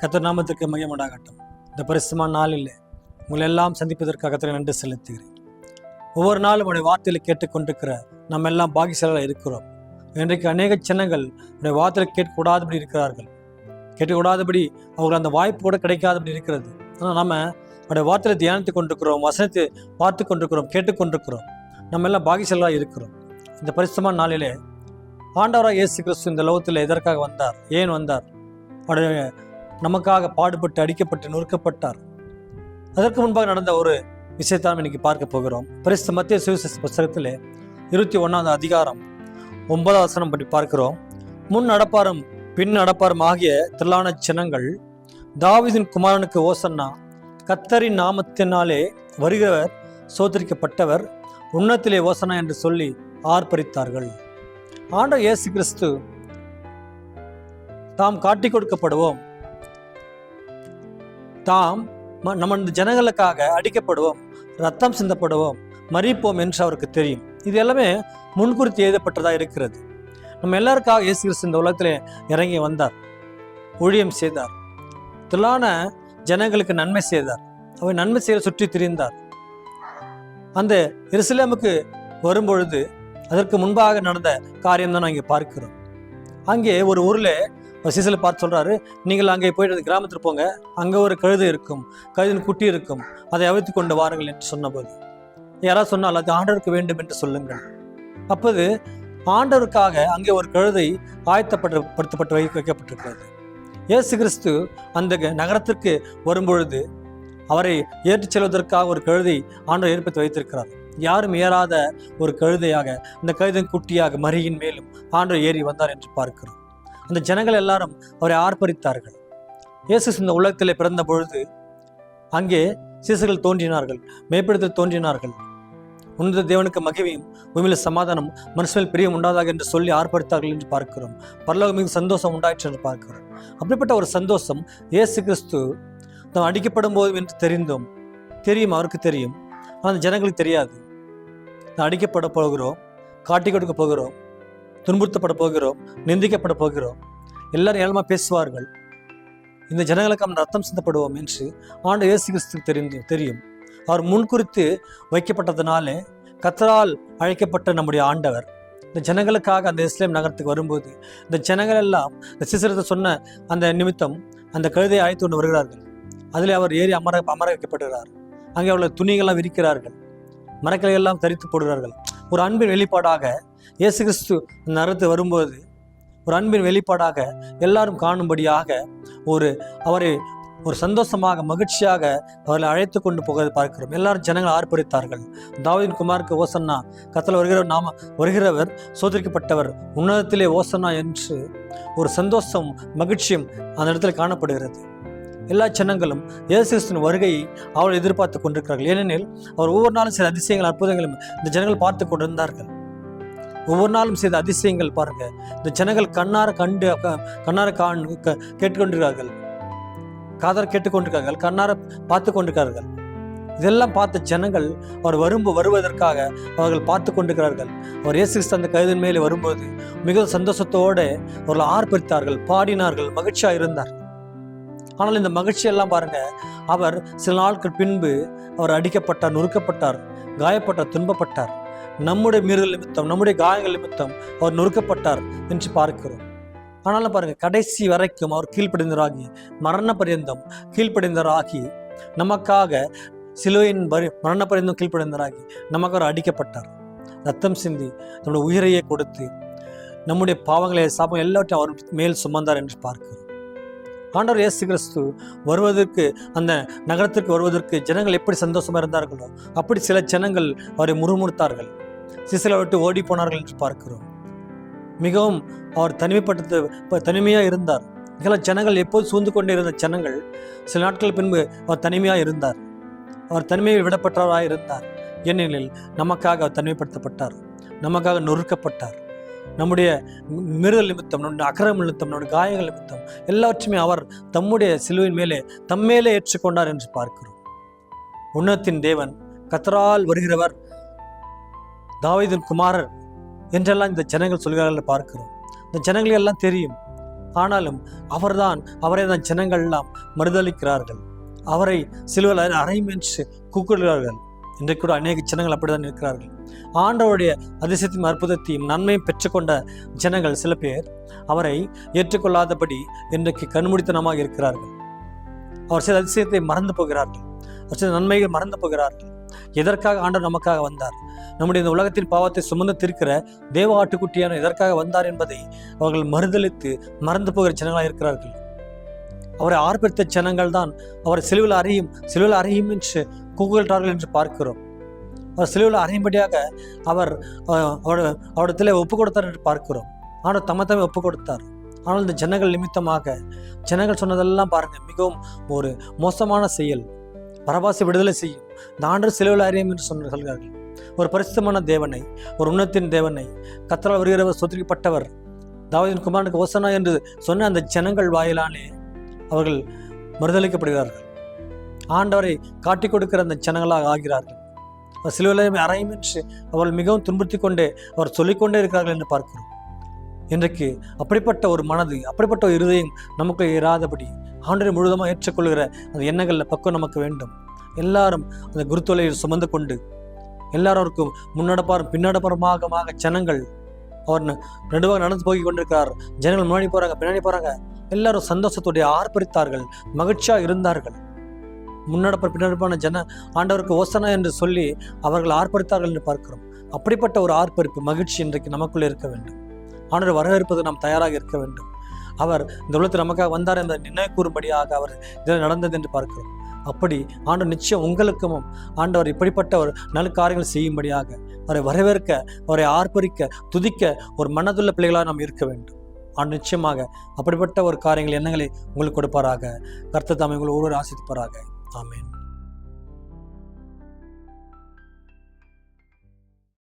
கர்த்தர் நாமத்துக்கு மகிமை உண்டாகட்டும். இந்த பரிசுத்தமான நாளில் உங்களை எல்லாம் சந்திப்பதற்காக கர்த்தரை நன்றி செலுத்துகிறேன். ஒவ்வொரு நாளும் உடைய வார்த்தையில் கேட்டுக்கொண்டிருக்கிற நம்ம எல்லாம் பாக்கியசாலிகளாக இருக்கிறோம். இன்றைக்கு அநேக சின்னங்கள் உடைய வார்த்தையில் கேட்கக்கூடாதபடி இருக்கிறார்கள். கேட்கக்கூடாதபடி அவர்கள் அந்த வாய்ப்பு கூட கிடைக்காதபடி இருக்கிறது. ஆனால் நம்ம உடைய வார்த்தையில் தியானித்து கொண்டிருக்கிறோம், வசனத்தை பார்த்து கொண்டிருக்கிறோம், கேட்டுக்கொண்டிருக்கிறோம். நம்ம எல்லாம் பாக்கியசாலிகளாக இருக்கிறோம். இந்த பரிசுத்தமான நாளிலே ஆண்டவராக இயேசு கிறிஸ்து இந்த லோகத்தில் எதற்காக வந்தார், ஏன் வந்தார்? அவருடைய நமக்காக பாடுபட்டு அடிக்கப்பட்டு நொறுக்கப்பட்டார். அதற்கு முன்பாக நடந்த ஒரு விஷயத்தான் இன்னைக்கு பார்க்க போகிறோம். பரிசுத்த மத்திய சுவிசேஷ புஸ்தகத்திலே 21ஆம் அதிகாரம் 9ஆம் வசனம் பற்றி பார்க்கிறோம். முன் நடப்பாரும் பின் நடப்பாரும் ஆகிய திரளான ஜனங்கள் தாவீதின் குமாரனுக்கு ஓசன்னா, கர்த்தரின் நாமத்தினாலே வருகிறவர் சோதரிக்கப்பட்டவர், உன்னத்திலே ஓசன்னா என்று சொல்லி ஆர்ப்பரித்தார்கள். ஆண்டவர் இயேசு கிறிஸ்து தாம் காட்டி கொடுக்கப்படுவோம், தாம் நம்ம ஜனங்களுக்காக அடிக்கப்படுவோம், ரத்தம் சிந்தப்படுவோம், மறிப்போம் என்று அவருக்கு தெரியும். இது எல்லாமே முன்குறித்து எழுதப்பட்டதா இருக்கிறது. நம்ம எல்லாருக்காக இயேசு கிறிஸ்து இந்த உலகத்திலே இறங்கி வந்தார், ஊழியம் செய்தார், திரளான ஜனங்களுக்கு நன்மை செய்தார். அவர் நன்மை செய்ய சுற்றி திரிந்தார். அந்த எருசலேமுக்கு வரும்பொழுது அதற்கு முன்பாக நடந்த காரியம் தான் இங்கே பார்க்கிறோம். அங்கே ஒரு ஊரில் சீசலை பார்த்து சொல்கிறாரு, நீங்கள் அங்கே போயிட்டு கிராமத்தில் போங்க, அங்கே ஒரு கழுதை இருக்கும், கழுதின் குட்டி இருக்கும், அதை அவிழ்த்து கொண்டு வாருங்கள் என்று சொன்னபோது யாராவது சொன்னால் அது ஆண்டவருக்கு வேண்டும் என்று சொல்லுங்கள். அப்போது ஆண்டவருக்காக அங்கே ஒரு கழுதை ஆயத்தப்படுத்தப்பட்டு வைக்கப்பட்டிருக்கிறது. இயேசு கிறிஸ்து அந்த நகரத்திற்கு வரும்பொழுது அவரை ஏற்றுச் செல்வதற்காக ஒரு கழுதை ஆண்டவர் ஏற்படுத்தி வைத்திருக்கிறார். யாரும் ஏறாத ஒரு கழுதையாக, அந்த கழுதையின் குட்டியாக மரியின் மேலும் ஆண்டவர் ஏறி வந்தார் என்று பார்க்கிறோம். அந்த ஜனங்கள் எல்லாரும் அவரை ஆர்ப்பரித்தார்கள். இயேசு இந்த உலகத்திலே பிறந்த பொழுது அங்கே சீசர்கள் தோன்றினார்கள், மேய்ப்படத்தில் தோன்றினார்கள். உன்னத தேவனுக்கு மகிமையும் பூமியில் சமாதானம், மனுஷனில் பிரியம் உண்டாதாக என்று சொல்லி ஆர்ப்பரித்தார்கள் என்று பார்க்கிறோம். பரலோகம் மிக சந்தோஷம் உண்டாயிற்று என்று பார்க்கிறோம். அப்படிப்பட்ட ஒரு சந்தோஷம் இயேசு கிறிஸ்து நாம் அடிக்கப்படும் போது என்று தெரியும், அவருக்கு தெரியும். ஆனால் அந்த ஜனங்களுக்கு தெரியாது. நாம் அடிக்கப்பட போகிறோம், காட்டி கொடுக்க போகிறோம், துன்புறுத்தப்பட போகிறோம், நிந்திக்கப்பட போகிறோம், எல்லாரும் ஏளனமா பேசுவார்கள், இந்த ஜனங்களுக்கு அவன் ரத்தம் சிந்தப்படுவோம் என்று ஆண்டவர் இயேசு கிறிஸ்துக்கு தெரியும். அவர் முன்குறித்து வைக்கப்பட்டதுனாலே கர்த்தரால் அழைக்கப்பட்ட நம்முடைய ஆண்டவர் இந்த ஜனங்களுக்காக அந்த எருசலேம் நகரத்துக்கு வரும்போது இந்த ஜனங்கள் எல்லாம் இந்த சீசரத்தை சொன்ன அந்த நிமித்தம் அந்த கழுதையை அழைத்து கொண்டு வருகிறார்கள். அதில் அவர் ஏறி அமர வைக்கப்படுகிறார். அங்கே அவர்கள் துணிகள்லாம் விரிக்கிறார்கள், மரக்கலையெல்லாம் தரித்து போடுகிறார்கள். ஒரு அன்பின் வெளிப்பாடாக இயேசு கிறிஸ்து நகரத்து வரும்போது ஒரு அன்பின் வெளிப்பாடாக எல்லாரும் காணும்படியாக அவரை ஒரு சந்தோஷமாக மகிழ்ச்சியாக அவர்களை அழைத்து கொண்டு போவதை பார்க்கிறோம். எல்லாரும் ஜனங்கள் ஆர்ப்பரித்தார்கள். தாவீதின் குமாருக்கு ஓசன்னா, கர்த்தர் வருகிறவர் சோதரிக்கப்பட்டவர், உன்னதத்திலே ஓசன்னா என்று ஒரு சந்தோஷம் மகிழ்ச்சியும் அந்த இடத்துல காணப்படுகிறது. எல்லா ஜனங்களும் இயேசு கிறிஸ்துவின் வருகையை அவர்கள் எதிர்பார்த்து கொண்டிருக்கிறார்கள். ஏனெனில் அவர் ஒவ்வொரு நாளும் சில அதிசயங்கள் அற்புதங்களும் இந்த ஜனங்கள் பார்த்து கொண்டிருந்தார்கள். ஒவ்வொரு நாளும் செய்த அதிசயங்கள் பாருங்க, இந்த ஜனங்கள் கண்ணார கேட்டுக்கொண்டிருக்கிறார்கள், காதார கேட்டுக்கொண்டிருக்கார்கள், கண்ணார பார்த்து கொண்டிருக்கிறார்கள். இதெல்லாம் பார்த்த ஜனங்கள் அவர் வருவதற்காக அவர்கள் பார்த்து கொண்டிருக்கிறார்கள். அவர் இயேசு கிறிஸ்து அந்த கழுதையின் மேலே வரும்போது மிகவும் சந்தோஷத்தோடு அவர்கள் ஆர்ப்பரித்தார்கள், பாடினார்கள், மகிழ்ச்சியாக இருந்தார். ஆனால் இந்த மகிழ்ச்சியெல்லாம் பாருங்க, அவர் சில நாட்கள் பின்பு அவர் அடிக்கப்பட்டார், நொறுக்கப்பட்டார், காயப்பட்டார், துன்பப்பட்டார். நம்முடைய மீறுதல் நிமித்தம், நம்முடைய காயங்கள் நிமித்தம் அவர் நொறுக்கப்பட்டார் என்று பார்க்கிறோம். ஆனாலும் பாருங்க, கடைசி வரைக்கும் அவர் கீழ்ப்படிந்தவராகி, மரண பரியந்தம் கீழ்ப்படிந்தவராகி, நமக்காக சிலுவையின் மரண பரியந்தம் கீழ்ப்படிந்தவராகி நமக்கு அவர் அடிக்கப்பட்டார், ரத்தம் சிந்தி நம்முடைய உயிரையே கொடுத்து நம்முடைய பாவங்களை சாபம் எல்லாவற்றையும் அவர் மேல் சுமந்தார் என்று பார்க்கிறோம். ஆண்டவர் இயேசு கிறிஸ்து வருவதற்கு, அந்த நகரத்திற்கு வருவதற்கு ஜனங்கள் எப்படி சந்தோஷமா இருந்தார்களோ அப்படி சில ஜனங்கள் அவரை முறுமுறுத்தார்கள், சிசிலை விட்டு ஓடி போனார்கள் என்று பார்க்கிறோம். மிகவும் அவர் தனிமையாக இருந்தார். சில ஜனங்கள் எப்போது சூழ்ந்து கொண்டே இருந்த ஜனங்கள் சில நாட்கள் பின்பு அவர் தனிமையாக இருந்தார். அவர் தனிமையில் விடப்பட்டவராக இருந்தார். ஏனெனில் நமக்காக அவர் தனிமைப்படுத்தப்பட்டார், நமக்காக நொறுக்கப்பட்டார். நம்முடைய மீறுதல் நிமித்தம், நம்முடைய அக்கிரமம் நிமித்தம், நம்முடைய காயங்கள் நிமித்தம் எல்லாவற்றுமே அவர் தம்முடைய சிலுவையின் மேலே தம்மேலே ஏற்றுக்கொண்டார் என்று பார்க்கிறோம். உன்னதத்தின் தேவன், கர்த்தரால் வருகிறவர், தாவீதின் குமாரர் என்றெல்லாம் இந்த ஜனங்கள் சொல்கிறார்கள் பார்க்கிறோம். இந்த ஜனங்கள் எல்லாம் தெரியும். ஆனாலும் அவரை தான் ஜனங்கள் எல்லாம் மறுதளிக்கிறார்கள். அவரை சிலுவையில் அறையும் என்று கூக்குகிறார்கள். இன்றைக்கு கூட அநேக ஜனங்கள் அப்படித்தான் இருக்கிறார்கள். ஆண்டவருடைய அதிசயத்தையும் அற்புதத்தையும் நன்மையும் பெற்றுக்கொண்ட ஜனங்கள் சில பேர் அவரை ஏற்றுக்கொள்ளாதபடி இன்றைக்கு கண்மூடித்தனமாக இருக்கிறார்கள். அவர் செய்த அதிசயத்தை மறந்து போகிறார்கள். அவர் செய்த நன்மைகள் மறந்து போகிறார்கள். எதற்காக ஆண்டவர் நமக்காக வந்தார், நம்முடைய இந்த உலகத்தின் பாவத்தை சுமந்து தீர்க்கிற தேவ ஆட்டுக்குட்டியான எதற்காக வந்தார் என்பதை அவர்கள் மறுதலித்து மறந்து போகிற ஜனங்களாக இருக்கிறார்கள். அவரை ஆர்ப்பரித்த ஜனங்கள் தான் அவரை சிலுவையில் அறையும் என்று கூக்குகிறார்கள் என்று பார்க்கிறோம். அவர் சிலுவையில் அறையும்படியாக அவரிடத்திலே ஒப்பு கொடுத்தார் என்று பார்க்கிறோம். ஆனால் தம்மை ஒப்பு கொடுத்தார். ஆனால் இந்த ஜனங்கள் நிமித்தமாக ஜனங்கள் சொன்னதெல்லாம் பாருங்க, மிகவும் ஒரு மோசமான செயல். பரபாசை விடுதலை செய்யும், இந்த ஆண்டவர் சிலுவையில் அறையும் என்று சொல்கிறார்கள். ஒரு பரிசுத்தமான தேவனை, ஒரு உன்னத்தின் தேவனை, கர்த்தரால் வருகிறவர் சொத்திரிக்கப்பட்டவர், தாவீதின் குமாரனுக்கு ஓசனா என்று சொன்ன அந்த ஜனங்கள் வாயிலானே அவர்கள் மறுதளிக்கப்படுகிறார்கள். ஆண்டவரை காட்டிக் கொடுக்கிற அந்த ஜனங்களாக ஆகிறார்கள். அவர் சிலுவையில் அறையும் என்று அவர்கள் மிகவும் துன்புறுத்தி கொண்டே அவர் சொல்லிக்கொண்டே இருக்கிறார்கள் என்று பார்க்கிறோம். இன்றைக்கு அப்படிப்பட்ட ஒரு மனது, அப்படிப்பட்ட ஒரு இருதயம் நமக்கு இராதபடி ஆண்டவரை முழுவதுமாக ஏற்றுக்கொள்கிற அந்த எண்ணங்களில் பக்குவம் நமக்கு வேண்டும். எல்லாரும் அந்த குருத்தொலையை சுமந்து கொண்டு எல்லாருக்கும் முன்னடப்பாரும் பின்னடப்பாருமாக ஜனங்கள் அவர் நடுவாக நடந்து போய் கொண்டிருக்கிறார். ஜனங்கள் முன்னாடி போறாங்க, பின்னாடி போறாங்க. எல்லாரும் சந்தோஷத்துடைய ஆர்ப்பரித்தார்கள், மகிழ்ச்சியாக இருந்தார்கள். முன்னடப்பார் பின்னடப்பான ஆண்டவருக்கு ஓசனா என்று சொல்லி அவர்கள் ஆர்ப்பரித்தார்கள் என்று பார்க்கிறோம். அப்படிப்பட்ட ஒரு ஆர்ப்பரிப்பு, மகிழ்ச்சி இன்றைக்கு நமக்குள்ளே இருக்க வேண்டும். ஆண்டவர் வரவேற்பது நாம் தயாராக இருக்க வேண்டும். அவர் இந்த உலகத்தில் நமக்காக வந்தார் என்ற நினைவு கூறும்படியாக அவர் இதில் நடந்தது என்று பார்க்கிறோம். அப்படி ஆண்டவர் நிச்சயம் உங்களுக்கும் ஆண்டவர் இப்படிப்பட்ட ஒரு நல்ல காரியங்கள் செய்யும்படியாக அவரை வரவேற்க, அவரை ஆர்ப்பரிக்க, துதிக்க ஒரு மனதுள்ள பிள்ளைகளாக நாம் இருக்க வேண்டும். ஆண்டு நிச்சயமாக அப்படிப்பட்ட ஒரு காரியங்கள் எண்ணங்களை உங்களுக்கு கொடுப்பாராக. கர்த்தர் தாமே உங்களை ஒருவர் ஆசீர்வதிப்பாராக. ஆமென்.